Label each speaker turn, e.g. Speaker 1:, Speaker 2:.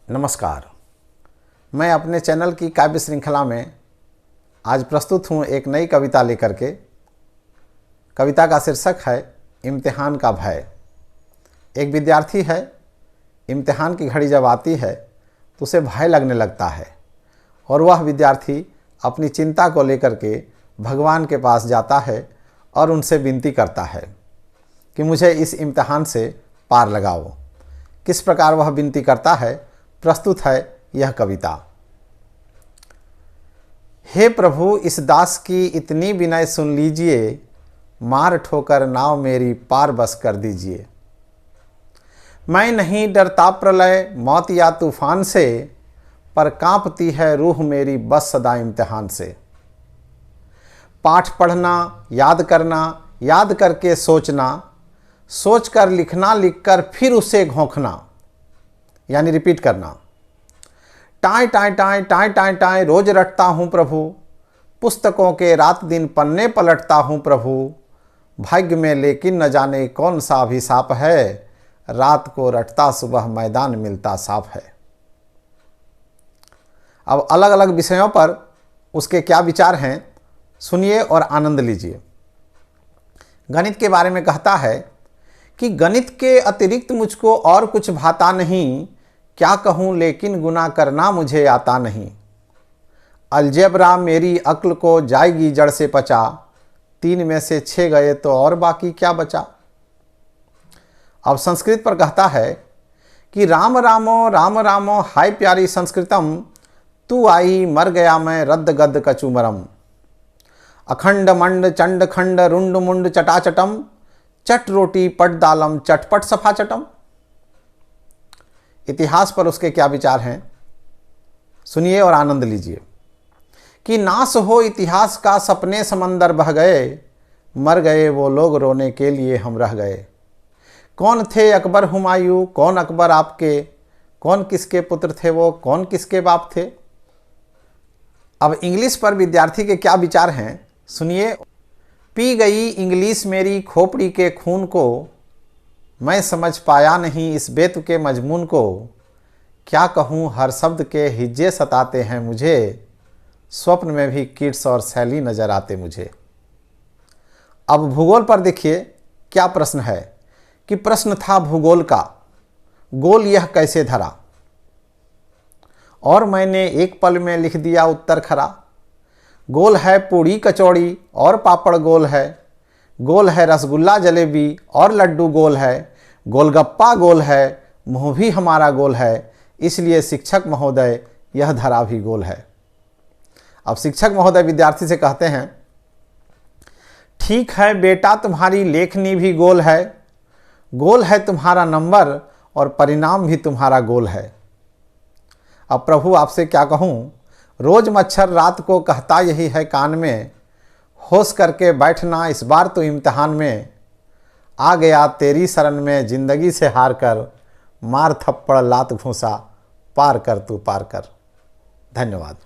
Speaker 1: नमस्कार। मैं अपने चैनल की काव्य श्रृंखला में आज प्रस्तुत हूँ एक नई कविता लेकर के। कविता का शीर्षक है इम्तिहान का भय। एक विद्यार्थी है, इम्तिहान की घड़ी जब आती है तो उसे भय लगने लगता है और वह विद्यार्थी अपनी चिंता को लेकर के भगवान के पास जाता है और उनसे विनती करता है कि मुझे इस इम्तिहान से पार लगाओ। किस प्रकार वह विनती करता है, प्रस्तुत है यह कविता। हे प्रभु, इस दास की इतनी विनय सुन लीजिए, मार ठोकर नाव मेरी पार बस कर दीजिए। मैं नहीं डरता प्रलय मौत या तूफान से, पर कांपती है रूह मेरी बस सदा इम्तिहान से। पाठ पढ़ना, याद करना, याद करके सोचना, सोच कर लिखना, लिखकर फिर उसे घोंकना, यानी रिपीट करना। टाएं टाएं टाएं टाएं टाएं टाएं रोज रटता हूँ प्रभु, पुस्तकों के रात दिन पन्ने पलटता हूँ प्रभु। भाग्य में लेकिन न जाने कौन सा अभिशाप है, रात को रटता सुबह मैदान मिलता साफ है। अब अलग अलग विषयों पर उसके क्या विचार हैं, सुनिए और आनंद लीजिए। गणित के बारे में कहता है कि गणित के अतिरिक्त मुझको और कुछ भाता नहीं, क्या कहूँ लेकिन गुना करना मुझे आता नहीं। अलजेब्रा मेरी अक्ल को जाएगी जड़ से पचा, 3 में से 6 गए तो और बाकी क्या बचा। अब संस्कृत पर कहता है कि राम रामो हाय प्यारी संस्कृतम, तू आई मर गया मैं रद्द गद्द कचूमरम। अखंड मंड चंड खंड रुंड मुंड चटाचटम, चट रोटी पट दालम चटपट सफा चटम। इतिहास पर उसके क्या विचार हैं, सुनिए और आनंद लीजिए। कि नाश हो इतिहास का सपने समंदर बह गए, मर गए वो लोग रोने के लिए हम रह गए। कौन थे अकबर हुमायूं, कौन अकबर आपके, कौन किसके पुत्र थे वो, कौन किसके बाप थे। अब इंग्लिश पर विद्यार्थी के क्या विचार हैं, सुनिए। पी गई इंग्लिश मेरी खोपड़ी के खून को, मैं समझ पाया नहीं इस बेत के मजमून को। क्या कहूँ हर शब्द के हिज्जे सताते हैं मुझे, स्वप्न में भी किड्स और शैली नजर आते मुझे। अब भूगोल पर देखिए क्या प्रश्न है कि प्रश्न था भूगोल का, गोल यह कैसे धरा, और मैंने एक पल में लिख दिया उत्तर खरा। गोल है पूड़ी कचौड़ी और पापड़ गोल है, गोल है रसगुल्ला जलेबी और लड्डू गोल है, गोलगप्पा गोल है, मुँह भी हमारा गोल है, इसलिए शिक्षक महोदय यह धरा भी गोल है। अब शिक्षक महोदय विद्यार्थी से कहते हैं, ठीक है बेटा तुम्हारी लेखनी भी गोल है, गोल है तुम्हारा नंबर और परिणाम भी तुम्हारा गोल है। अब प्रभु आपसे क्या कहूँ, रोज मच्छर रात को कहता यही है कान में, होश करके बैठना इस बार तो इम्तिहान में। आ गया तेरी शरण में जिंदगी से हार कर, मार थप्पड़ लात घूंसा पार कर तू पार कर। धन्यवाद।